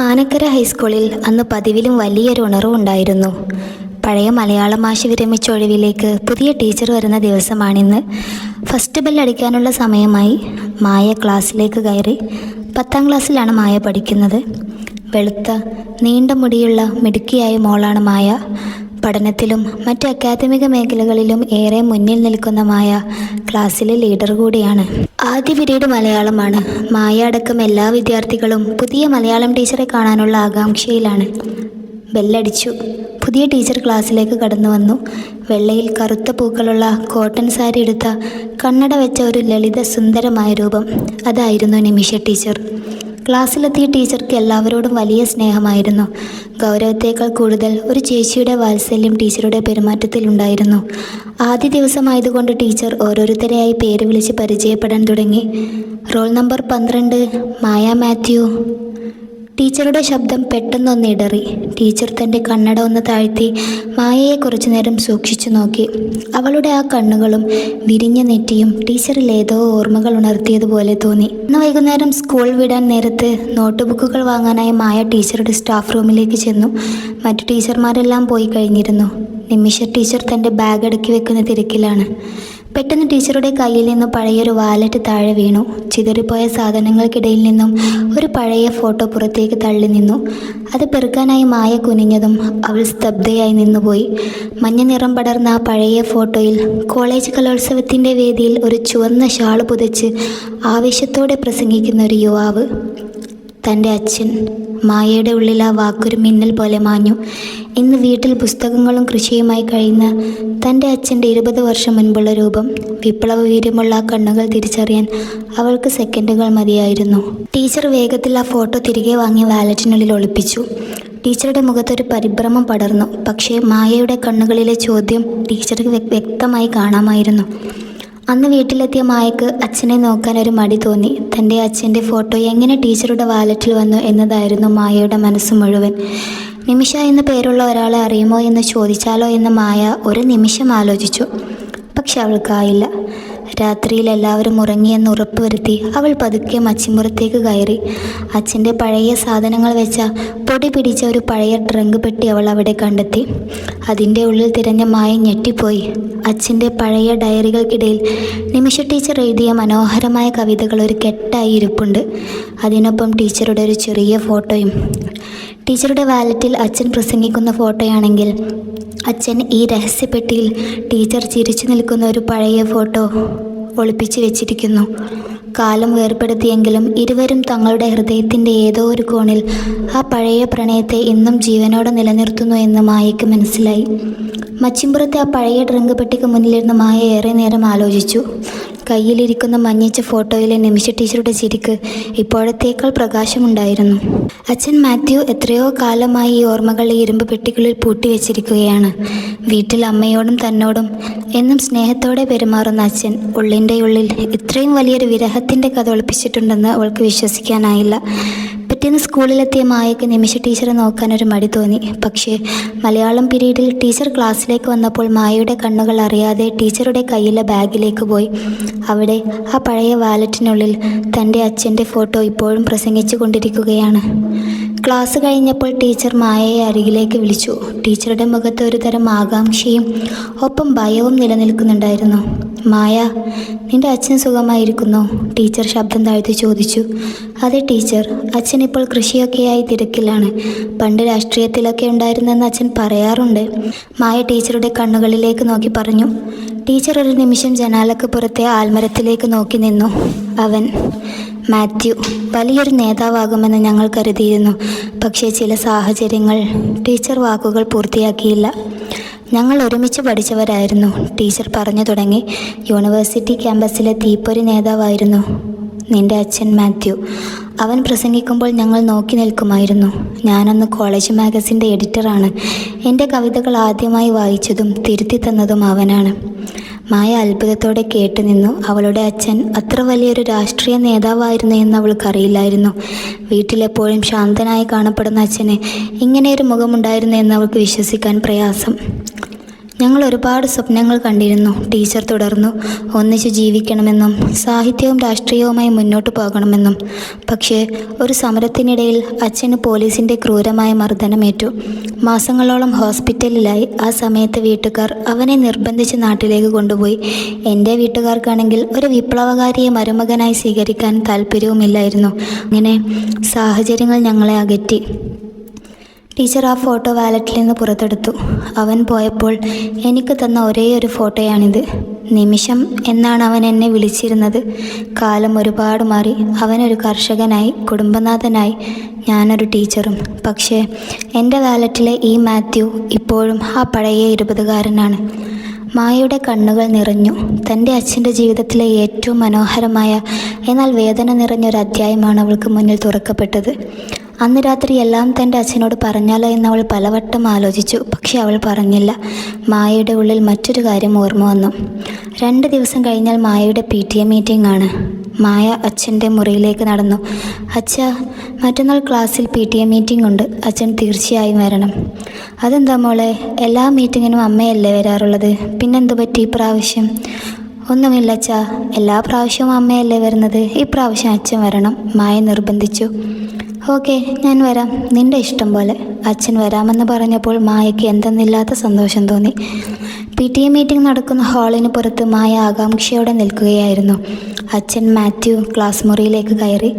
ആനക്കര ഹൈസ്കൂളിൽ അന്ന് പതിവിലും വലിയൊരു ഉണർവുണ്ടായിരുന്നു. പഴയ മലയാളം മാഷ് വിരമിച്ച ഒഴിവിലേക്ക് പുതിയ ടീച്ചർ വരുന്ന ദിവസമാണിന്ന്. ഫസ്റ്റ് ബെല്ലടിക്കാനുള്ള സമയമായി. മായ ക്ലാസ്സിലേക്ക് കയറി. 10ാം ക്ലാസ്സിലാണ് മായ പഠിക്കുന്നത്. വെളുത്ത നീണ്ട മുടിയുള്ള മിടുക്കിയായ മോളാണ് മായ. പഠനത്തിലും മറ്റ് അക്കാദമിക മേഖലകളിലും ഏറെ മുന്നിൽ നിൽക്കുന്ന മായ ക്ലാസ്സിലെ ലീഡർ കൂടിയാണ്. ആദ്യ പീരീഡ് മലയാളമാണ്. മായ അടക്കം എല്ലാ വിദ്യാർത്ഥികളും പുതിയ മലയാളം ടീച്ചറെ കാണാനുള്ള ആകാംക്ഷയിലാണ്. ബെല്ലടിച്ചു. പുതിയ ടീച്ചർ ക്ലാസ്സിലേക്ക് കടന്നു വന്നു. വെള്ളയിൽ കറുത്ത പൂക്കളുള്ള കോട്ടൺ സാരി എടുത്ത കണ്ണട വെച്ച ഒരു ലളിത സുന്ദരമായ രൂപം, അതായിരുന്നു നിമിഷ ടീച്ചർ. ക്ലാസ്സിലെത്തിയ ടീച്ചർക്ക് എല്ലാവരോടും വലിയ സ്നേഹമായിരുന്നു. ഗൗരവത്തേക്കാൾ കൂടുതൽ ഒരു ചേച്ചിയുടെ വാത്സല്യം ടീച്ചറുടെ പെരുമാറ്റത്തിലുണ്ടായിരുന്നു. ആദ്യ ദിവസമായതുകൊണ്ട് ടീച്ചർ ഓരോരുത്തരെയായി പേര് വിളിച്ച് പരിചയപ്പെടാൻ തുടങ്ങി. റോൾ നമ്പർ 12 മായ മാത്യു. ടീച്ചറുടെ ശബ്ദം പെട്ടെന്നൊന്ന് ഇടറി. ടീച്ചർ തൻ്റെ കണ്ണട ഒന്ന് താഴ്ത്തി മായയെ കുറച്ചു നേരം സൂക്ഷിച്ചു നോക്കി. അവളുടെ ആ കണ്ണുകളും വിരിഞ്ഞ നെറ്റിയും ടീച്ചറിൽ ഏതോ ഓർമ്മകൾ ഉണർത്തിയതുപോലെ തോന്നി. ഇന്ന് വൈകുന്നേരം സ്കൂൾ വിടാൻ നേരത്ത് നോട്ട് ബുക്കുകൾ വാങ്ങാനായി മായ ടീച്ചറുടെ സ്റ്റാഫ് റൂമിലേക്ക് ചെന്നു. മറ്റു ടീച്ചർമാരെല്ലാം പോയി കഴിഞ്ഞിരുന്നു. നിമിഷ ടീച്ചർ തൻ്റെ ബാഗ് അടുക്കി വെക്കുന്ന തിരക്കിലാണ്. പെട്ടെന്ന് ടീച്ചറുടെ കയ്യിൽ നിന്നും പഴയൊരു വാലറ്റ് താഴെ വീണു. ചിതറിപ്പോയ സാധനങ്ങൾക്കിടയിൽ നിന്നും ഒരു പഴയ ഫോട്ടോ പുറത്തേക്ക് തള്ളി നിന്നു. അത് പെറുക്കാനായി മായ കുനിഞ്ഞതും അവൾ സ്തബ്ധയായി നിന്നുപോയി. മഞ്ഞ നിറം പടർന്ന ആ പഴയ ഫോട്ടോയിൽ കോളേജ് കലോത്സവത്തിൻ്റെ വേദിയിൽ ഒരു ചുവന്ന ഷാള് പുതച്ച് ആവേശത്തോടെ പ്രസംഗിക്കുന്ന ഒരു യുവാവ്. തൻ്റെ അച്ഛൻ. മായയുടെ ഉള്ളിൽ ആ വാക്കൊരു മിന്നൽ പോലെ മാഞ്ഞു. ഇന്ന് വീട്ടിൽ പുസ്തകങ്ങളും കൃഷിയുമായി കഴിയുന്ന തൻ്റെ അച്ഛൻ്റെ 20 വർഷം മുൻപുള്ള രൂപം, വിപ്ലവ വീര്യമുള്ള ആ കണ്ണുകൾ തിരിച്ചറിയാൻ അവൾക്ക് സെക്കൻഡുകൾ മതിയായിരുന്നു. ടീച്ചർ വേഗത്തിൽ ആ ഫോട്ടോ തിരികെ വാങ്ങി വാലറ്റിനുള്ളിൽ ഒളിപ്പിച്ചു. ടീച്ചറുടെ മുഖത്തൊരു പരിഭ്രമം പടർന്നു. പക്ഷേ മായയുടെ കണ്ണുകളിലെ ചോദ്യം ടീച്ചർക്ക് വ്യക്തമായി കാണാമായിരുന്നു. അന്ന് വീട്ടിലെത്തിയ മായക്ക് അച്ഛനെ നോക്കാൻ ഒരു മടി തോന്നി. തൻ്റെ അച്ഛൻ്റെ ഫോട്ടോ എങ്ങനെ ടീച്ചറുടെ വാലറ്റിൽ വന്നു എന്നതായിരുന്നു മായയുടെ മനസ്സ് മുഴുവൻ. നിമിഷ എന്ന പേരുള്ള ഒരാളെ അറിയുമോ എന്ന് ചോദിച്ചാലോ എന്ന് മായ ഒരു നിമിഷം ആലോചിച്ചു. പക്ഷെ അവൾക്കായില്ല. രാത്രിയിൽ എല്ലാവരും ഉറങ്ങിയെന്ന് ഉറപ്പുവരുത്തി അവൾ പതുക്കെ മച്ചിമുറത്തേക്ക് കയറി. അച്ഛൻ്റെ പഴയ സാധനങ്ങൾ വെച്ച പൊടി പിടിച്ച ഒരു പഴയ ട്രങ്ക് പെട്ടി അവൾ അവിടെ കണ്ടെത്തി. അതിൻ്റെ ഉള്ളിൽ തിരഞ്ഞ മായ ഞെട്ടിപ്പോയി. അച്ഛൻ്റെ പഴയ ഡയറികൾക്കിടയിൽ നിമിഷ ടീച്ചർ എഴുതിയ മനോഹരമായ കവിതകൾ ഒരു കെട്ടായി ഇരിപ്പുണ്ട്. അതിനൊപ്പം ടീച്ചറുടെ ഒരു ചെറിയ ഫോട്ടോയും. ടീച്ചറുടെ വാലറ്റിൽ അച്ഛൻ പ്രസംഗിക്കുന്ന ഫോട്ടോയാണെങ്കിൽ അച്ഛൻ ഈ രഹസ്യപ്പെട്ടിയിൽ ടീച്ചർ ചിരിച്ചു നിൽക്കുന്ന ഒരു പഴയ ഫോട്ടോ ഒളിപ്പിച്ചു വെച്ചിരിക്കുന്നു. കാലം വേർപ്പെടുത്തിയെങ്കിലും ഇരുവരും തങ്ങളുടെ ഹൃദയത്തിൻ്റെ ഏതോ ഒരു കോണിൽ ആ പഴയ പ്രണയത്തെ ഇന്നും ജീവനോടെ നിലനിർത്തുന്നു എന്ന് മായയ്ക്ക് മനസ്സിലായി. മച്ചിമ്പുറത്തെ ആ പഴയ ട്രങ്ക് പെട്ടിക്ക് മുന്നിലിരുന്ന മായ ഏറെ നേരം ആലോചിച്ചു. കയ്യിലിരിക്കുന്ന മഞ്ഞിച്ച ഫോട്ടോയിലെ നിമിഷ ടീച്ചറുടെ ചിരിക്ക് ഇപ്പോഴത്തേക്കാൾ പ്രകാശമുണ്ടായിരുന്നു. അച്ഛൻ മാത്യു എത്രയോ കാലമായി ഈ ഓർമ്മകൾ ഈ ഇരുമ്പ് പെട്ടികളിൽ പൂട്ടിവെച്ചിരിക്കുകയാണ്. വീട്ടിൽ അമ്മയോടും തന്നോടും എന്നും സ്നേഹത്തോടെ പെരുമാറുന്ന അച്ഛൻ ഉള്ളിൻ്റെ ഉള്ളിൽ ഇത്രയും വലിയൊരു വിരഹത്തിൻ്റെ കഥ ഒളിപ്പിച്ചിട്ടുണ്ടെന്ന് അവൾക്ക് വിശ്വസിക്കാനായില്ല. പിറ്റേന്ന് സ്കൂളിലെത്തിയ മായയ്ക്ക് നിമിഷ ടീച്ചറെ നോക്കാൻ ഒരു മടി തോന്നി. പക്ഷേ മലയാളം പീരീഡിൽ ടീച്ചർ ക്ലാസ്സിലേക്ക് വന്നപ്പോൾ മായയുടെ കണ്ണുകൾ അറിയാതെ ടീച്ചറുടെ കയ്യിലെ ബാഗിലേക്ക് പോയി. അവിടെ ആ പഴയ വാലറ്റിനുള്ളിൽ തൻ്റെ അച്ഛൻ്റെ ഫോട്ടോ ഇപ്പോഴും പ്രസംഗിച്ചു കൊണ്ടിരിക്കുകയാണ്. ക്ലാസ് കഴിഞ്ഞപ്പോൾ ടീച്ചർ മായയെ അരികിലേക്ക് വിളിച്ചു. ടീച്ചറുടെ മുഖത്ത് ഒരു തരം ആകാംക്ഷയും ഒപ്പം ഭയവും നിലനിൽക്കുന്നുണ്ടായിരുന്നു. മായ, നിന്റെ അച്ഛൻ സുഖമായിരിക്കുന്നോ? ടീച്ചർ ശബ്ദം താഴ്ത്തി ചോദിച്ചു. അതെ ടീച്ചർ, അച്ഛൻ ഇപ്പോൾ കൃഷിയൊക്കെയായി തിരക്കിലാണ്. പണ്ട് രാഷ്ട്രീയത്തിലൊക്കെ ഉണ്ടായിരുന്നെന്ന് അച്ഛൻ പറയാറുണ്ട്. മായ ടീച്ചറുടെ കണ്ണുകളിലേക്ക് നോക്കി പറഞ്ഞു. ടീച്ചർ ഒരു നിമിഷം ജനാലക്ക് പുറത്തെ ആൽമരത്തിലേക്ക് നോക്കി നിന്നു. അവൻ മാത്യു വലിയൊരു നേതാവാകുമെന്ന് ഞങ്ങൾ കരുതിയിരുന്നു. പക്ഷേ ചില സാഹചര്യങ്ങൾ. ടീച്ചർ വാക്കുകൾ പൂർത്തിയാക്കിയില്ല. ഞങ്ങൾ ഒരുമിച്ച് പഠിച്ചവരായിരുന്നു, ടീച്ചർ പറഞ്ഞു തുടങ്ങി. യൂണിവേഴ്സിറ്റി ക്യാമ്പസിലെ തീപ്പൊരി നേതാവായിരുന്നു നിന്റെ അച്ഛൻ മാത്യു. അവൻ പ്രസംഗിക്കുമ്പോൾ ഞങ്ങൾ നോക്കി നിൽക്കുമായിരുന്നു. ഞാനന്ന് കോളേജ് മാഗസിൻ്റെ എഡിറ്ററാണ്. എൻ്റെ കവിതകൾ ആദ്യമായി വായിച്ചതും തിരുത്തി തന്നതും അവനാണ്. മായ അത്ഭുതത്തോടെ കേട്ടു നിന്നു. അവളുടെ അച്ഛൻ അത്ര വലിയൊരു രാഷ്ട്രീയ നേതാവായിരുന്നു എന്ന് അവൾക്കറിയില്ലായിരുന്നു. വീട്ടിലെപ്പോഴും ശാന്തനായി കാണപ്പെടുന്ന അച്ഛന് ഇങ്ങനെയൊരു മുഖമുണ്ടായിരുന്നു എന്ന് അവൾക്ക് വിശ്വസിക്കാൻ പ്രയാസം. ഞങ്ങൾ ഒരുപാട് സ്വപ്നങ്ങൾ കണ്ടിരുന്നു. ടീച്ചർ തുടർന്നു. ഒന്നിച്ചു ജീവിക്കണമെന്നും സാഹിത്യവും രാഷ്ട്രീയവുമായി മുന്നോട്ട് പോകണമെന്നും. പക്ഷേ ഒരു സമരത്തിനിടയിൽ അച്ഛന് പോലീസിൻ്റെ ക്രൂരമായ മർദ്ദനമേറ്റു. മാസങ്ങളോളം ഹോസ്പിറ്റലിലായി. ആ സമയത്ത് വീട്ടുകാർ അവനെ നിർബന്ധിച്ച് നാട്ടിലേക്ക് കൊണ്ടുപോയി. എൻ്റെ വീട്ടുകാർക്കാണെങ്കിൽ ഒരു വിപ്ലവകാരിയെ മരുമകനായി സ്വീകരിക്കാൻ താല്പര്യവുമില്ലായിരുന്നു. അങ്ങനെ സാഹചര്യങ്ങൾ ഞങ്ങളെ അകറ്റി. ടീച്ചർ ആ ഫോട്ടോ വാലറ്റിൽ നിന്ന് പുറത്തെടുത്തു. അവൻ പോയപ്പോൾ എനിക്ക് തന്ന ഒരേ ഒരു ഫോട്ടോയാണിത്. നിമിഷം എന്നാണ് അവൻ എന്നെ വിളിച്ചിരുന്നത്. കാലം ഒരുപാട് മാറി. അവനൊരു കർഷകനായി, കുടുംബനാഥനായി, ഞാനൊരു ടീച്ചറും. പക്ഷേ എൻ്റെ വാലറ്റിലെ ഈ മാത്യു ഇപ്പോഴും ആ പഴയ 20-കാരനാണ്. മായയുടെ കണ്ണുകൾ നിറഞ്ഞു. തൻ്റെ അച്ഛൻ്റെ ജീവിതത്തിലെ ഏറ്റവും മനോഹരമായ എന്നാൽ വേദന നിറഞ്ഞൊരു അധ്യായമാണ് അവൾക്ക് മുന്നിൽ തുറക്കപ്പെട്ടത്. അന്ന് രാത്രി എല്ലാം തൻ്റെ അച്ഛനോട് പറഞ്ഞാലോ എന്നവൾ പലവട്ടം ആലോചിച്ചു. പക്ഷെ അവൾ പറഞ്ഞില്ല. മായയുടെ ഉള്ളിൽ മറ്റൊരു കാര്യം ഓർമ്മ വന്നു. 2 ദിവസം കഴിഞ്ഞാൽ മായയുടെ PTA മീറ്റിംഗ് ആണ്. മായ അച്ഛൻ്റെ മുറിയിലേക്ക് നടന്നു. അച്ഛാ, മറ്റന്നാൾ ക്ലാസ്സിൽ PTA മീറ്റിംഗ് ഉണ്ട്. അച്ഛൻ തീർച്ചയായും വരണം. അതെന്താ മോളെ, എല്ലാ മീറ്റിങ്ങിനും അമ്മയല്ലേ വരാറുള്ളത്? പിന്നെന്തു പറ്റി ഇപ്രാവശ്യം? ഒന്നുമില്ല അച്ഛാ, എല്ലാ പ്രാവശ്യവും അമ്മയല്ലേ വരുന്നത്. ഇപ്രാവശ്യം അച്ഛൻ വരണം, മായ നിർബന്ധിച്ചു. ഓക്കെ, ഞാൻ വരാം, നിൻ്റെ ഇഷ്ടം പോലെ. അച്ഛൻ വരാമെന്ന് പറഞ്ഞപ്പോൾ മായയ്ക്ക് എന്തെന്നില്ലാത്ത സന്തോഷം തോന്നി. PTA മീറ്റിംഗ് നടക്കുന്ന ഹാളിന് പുറത്ത് മായ ആകാംക്ഷയോടെ നിൽക്കുകയായിരുന്നു. അച്ഛൻ മാത്യു ക്ലാസ് മുറിയിലേക്ക് കയറി.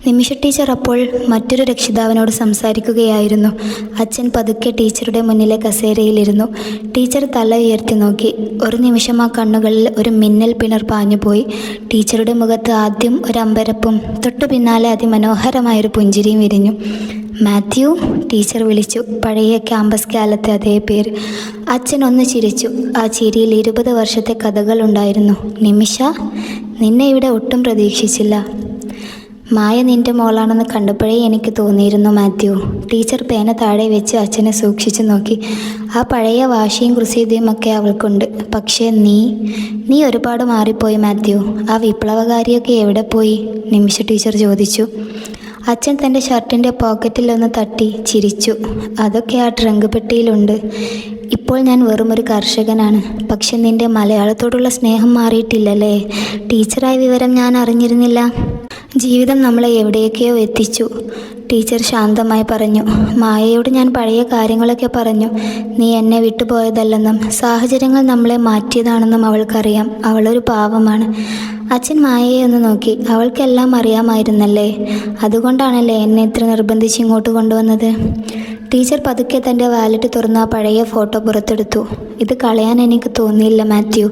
നിമിഷ ടീച്ചർ അപ്പോൾ മറ്റൊരു രക്ഷിതാവിനോട് സംസാരിക്കുകയായിരുന്നു. അച്ഛൻ പതുക്കെ ടീച്ചറുടെ മുന്നിലെ കസേരയിലിരുന്നു. ടീച്ചർ തല ഉയർത്തി നോക്കി. ഒരു നിമിഷം ആ കണ്ണുകളിൽ ഒരു മിന്നൽ പിണർ പാഞ്ഞുപോയി. ടീച്ചറുടെ മുഖത്ത് ആദ്യം ഒരു അമ്പരപ്പും തൊട്ടു പിന്നാലെ അതിമനോഹരമായൊരു പുഞ്ചിരിയും വിരിഞ്ഞു. മാത്യു, ടീച്ചർ വിളിച്ചു. പഴയ ക്യാമ്പസ് കാലത്തെ അതേ പേര്. അച്ഛൻ ഒന്ന് ചിരിച്ചു. ആ ചിരിയിൽ 20 വർഷത്തെ കഥകളുണ്ടായിരുന്നു. നിമിഷ, നിന്നെ ഇവിടെ ഒട്ടും പ്രതീക്ഷിച്ചില്ല. മായ നിൻ്റെ മോളാണെന്ന് കണ്ടപ്പോഴേ എനിക്ക് തോന്നിയിരുന്നു മാത്യു. ടീച്ചർ പേന താഴെ വെച്ച് അച്ഛനെ സൂക്ഷിച്ചു നോക്കി. ആ പഴയ വാശിയും കുസൃതിയും ഒക്കെ അവൾക്കുണ്ട്. പക്ഷേ നീ ഒരുപാട് മാറിപ്പോയി മാത്യു. ആ വിപ്ലവകാരിയൊക്കെ എവിടെ പോയി? നിമിഷ ടീച്ചർ ചോദിച്ചു. അച്ഛൻ തൻ്റെ ഷർട്ടിൻ്റെ പോക്കറ്റിൽ ഒന്ന് തട്ടി ചിരിച്ചു. അതൊക്കെ ആ ട്രങ്ക് പെട്ടിയിലുണ്ട്. ഇപ്പോൾ ഞാൻ വെറുമൊരു കർഷകനാണ്. പക്ഷെ നിൻ്റെ മലയാളത്തോടുള്ള സ്നേഹം മാറിയിട്ടില്ലല്ലേ? ടീച്ചറായ വിവരം ഞാൻ അറിഞ്ഞിരുന്നില്ല. ജീവിതം നമ്മളെ എവിടെയൊക്കെയോ എത്തിച്ചു, ടീച്ചർ ശാന്തമായി പറഞ്ഞു. മായയോട് ഞാൻ പഴയ കാര്യങ്ങളൊക്കെ പറഞ്ഞു. നീ എന്നെ വിട്ടുപോയതല്ലെന്നും സാഹചര്യങ്ങൾ നമ്മളെ മാറ്റിയതാണെന്നും അവൾക്കറിയാം. അവളൊരു പാവമാണ്. അച്ഛൻ മായയെ ഒന്ന് നോക്കി. അവൾക്കെല്ലാം അറിയാമായിരുന്നല്ലേ? അതുകൊണ്ടാണല്ലേ എന്നെ ഇത്ര നിർബന്ധിച്ച് ഇങ്ങോട്ട് കൊണ്ടുവന്നത്? ടീച്ചർ പതുക്കെ തൻ്റെ വാലറ്റ് തുറന്ന് ആ പഴയ ഫോട്ടോ പുറത്തെടുത്തു. ഇത് കളയാൻ എനിക്ക് തോന്നിയില്ല മാത്യു.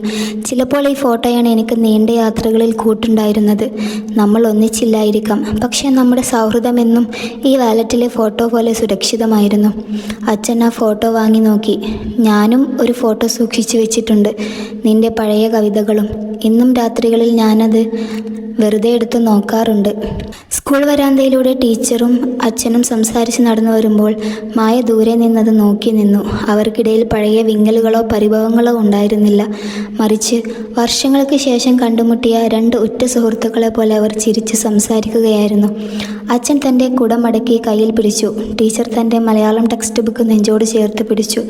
ചിലപ്പോൾ ഈ ഫോട്ടോയാണ് എനിക്ക് നീണ്ട യാത്രകളിൽ കൂട്ടുണ്ടായിരുന്നത്. നമ്മൾ ഒന്നിച്ചില്ലായിരിക്കാം, പക്ഷേ നമ്മുടെ സൗഹൃദമെന്നും ഈ വാലറ്റിലെ ഫോട്ടോ പോലെ സുരക്ഷിതമായിരുന്നു. അച്ഛൻ ആ ഫോട്ടോ വാങ്ങി നോക്കി. ഞാനും ഒരു ഫോട്ടോ സൂക്ഷിച്ചു വെച്ചിട്ടുണ്ട്, നിൻ്റെ പഴയ കവിതകളും. ഇന്നും രാത്രികളിൽ ഞാനത് വെറുതെ എടുത്ത് നോക്കാറുണ്ട്. സ്കൂൾ വരാന്തയിലൂടെ ടീച്ചറും അച്ഛനും സംസാരിച്ച് നടന്നു വരുമ്പോൾ മായ ദൂരെ നിന്നത് നോക്കി നിന്നു. അവർക്കിടയിൽ പഴയ വിങ്ങലുകളോ പരിഭവങ്ങളോ ഉണ്ടായിരുന്നില്ല. മറിച്ച് വർഷങ്ങൾക്ക് ശേഷം കണ്ടുമുട്ടിയ 2 ഉറ്റ സുഹൃത്തുക്കളെ പോലെ അവർ ചിരിച്ച് സംസാരിക്കുകയായിരുന്നു. അച്ഛൻ തൻ്റെ കുടമടക്കി കയ്യിൽ പിടിച്ചു. ടീച്ചർ തൻ്റെ മലയാളം ടെക്സ്റ്റ് ബുക്ക് നെഞ്ചോട് ചേർത്ത് പിടിച്ചു.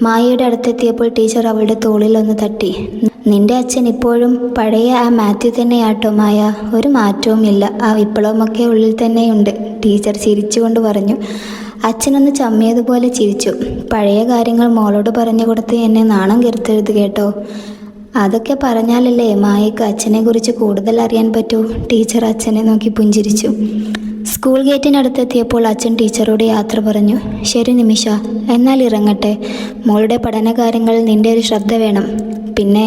മായയുടെ അടുത്തെത്തിയപ്പോൾ ടീച്ചർ അവളുടെ തോളിൽ ഒന്ന് തട്ടി. നിന്റെ അച്ഛൻ ഇപ്പോഴും പഴയ ആ മാത്യു തന്നെയാട്ടോ മായ, ഒരു മാറ്റവുമില്ല. ആ വിപ്ലവമൊക്കെ ഉള്ളിൽ തന്നെയുണ്ട്, ടീച്ചർ ചിരിച്ചുകൊണ്ട് പറഞ്ഞു. അച്ഛനൊന്ന് ചമ്മിയതുപോലെ ചിരിച്ചു. പഴയ കാര്യങ്ങൾ മോളോട് പറഞ്ഞു കൊടുത്ത് എന്നെ നാണം കെടുത്തരുത് കേട്ടോ. അതൊക്കെ പറഞ്ഞാലല്ലേ മായയ്ക്ക് അച്ഛനെക്കുറിച്ച് കൂടുതൽ അറിയാൻ പറ്റൂ. ടീച്ചർ അച്ഛനെ നോക്കി പുഞ്ചിരിച്ചു. സ്കൂൾ ഗേറ്റിനടുത്തെത്തിയപ്പോൾ അച്ഛൻ ടീച്ചറോട് യാത്ര പറഞ്ഞു. ശരി നിമിഷ, എന്നാൽ ഇറങ്ങട്ടെ. മോളുടെ പഠനകാര്യങ്ങളിൽ നിൻ്റെ ഒരു ശ്രദ്ധ വേണം. പിന്നെ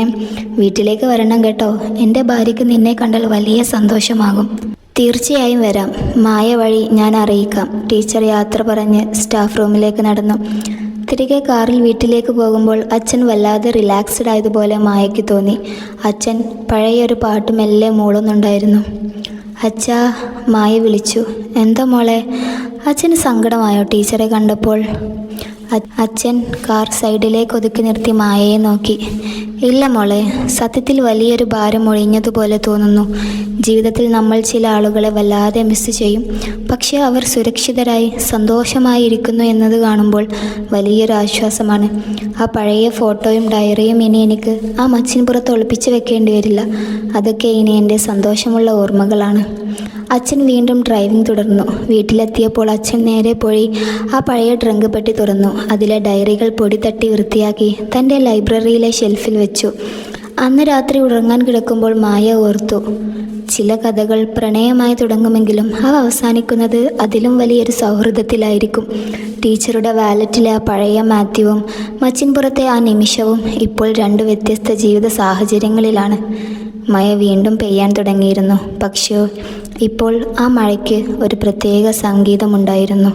വീട്ടിലേക്ക് വരണം കേട്ടോ. എൻ്റെ ഭാര്യയ്ക്ക് നിന്നെ കണ്ടാൽ വലിയ സന്തോഷമാകും. തീർച്ചയായും വരാം. മായ വഴി ഞാൻ അറിയിക്കാം. ടീച്ചർ യാത്ര പറഞ്ഞ് സ്റ്റാഫ് റൂമിലേക്ക് നടന്നു. തിരികെ കാറിൽ വീട്ടിലേക്ക് പോകുമ്പോൾ അച്ഛൻ വല്ലാതെ റിലാക്സ്ഡ് ആയതുപോലെ മായയ്ക്ക് തോന്നി. അച്ഛൻ പഴയൊരു പാട്ട് മെല്ലെ മൂളുന്നുണ്ടായിരുന്നു. അച്ഛാ, മായ വിളിച്ചു. എന്താ മോളെ? അച്ഛന് സങ്കടമായോ ടീച്ചറെ കണ്ടപ്പോൾ? അച്ഛൻ കാർ സൈഡിലേക്ക് ഒതുക്കി നിർത്തി മായയെ നോക്കി. ഇല്ല മോളെ, സത്യത്തിൽ വലിയൊരു ഭാരം ഒഴിഞ്ഞതുപോലെ തോന്നുന്നു. ജീവിതത്തിൽ നമ്മൾ ചില ആളുകളെ വല്ലാതെ മിസ് ചെയ്യും. പക്ഷേ അവർ സുരക്ഷിതരായി സന്തോഷമായി ഇരിക്കുന്നു എന്നത് കാണുമ്പോൾ വലിയൊരു ആശ്വാസമാണ്. ആ പഴയ ഫോട്ടോയും ഡയറിയും ഇനി എനിക്ക് ആ മച്ചിൻപുറത്ത് ഒളിപ്പിച്ച് വെക്കേണ്ടി വരില്ല. അതൊക്കെ ഇനി എൻ്റെ സന്തോഷമുള്ള ഓർമ്മകളാണ്. അച്ഛൻ വീണ്ടും ഡ്രൈവിംഗ് തുടർന്നു. വീട്ടിലെത്തിയപ്പോൾ അച്ഛൻ നേരെ പോയി ആ പഴയ ട്രങ്ക് പെട്ടി തുറന്നു. അതിലെ ഡയറികൾ പൊടി തട്ടി വൃത്തിയാക്കി തൻ്റെ ലൈബ്രറിയിലെ ഷെൽഫിൽ വെച്ചു. അന്ന് രാത്രി ഉറങ്ങാൻ കിടക്കുമ്പോൾ മായ ഓർത്തു, ചില കഥകൾ പ്രണയമായി തുടങ്ങുമെങ്കിലും അവ അവസാനിക്കുന്നത് അതിലും വലിയൊരു സൗഹൃദത്തിലായിരിക്കും. ടീച്ചറുടെ വാലറ്റിലെ ആ പഴയ മാത്യുവും മച്ചിൻപുറത്തെ ആ നിമിഷവും ഇപ്പോൾ രണ്ട് വ്യത്യസ്ത ജീവിത സാഹചര്യങ്ങളിലാണ്. മഴ വീണ്ടും പെയ്യാൻ തുടങ്ങിയിരുന്നു. പക്ഷേ ഇപ്പോൾ ആ മഴയ്ക്ക് ഒരു പ്രത്യേക സംഗീതമുണ്ടായിരുന്നു.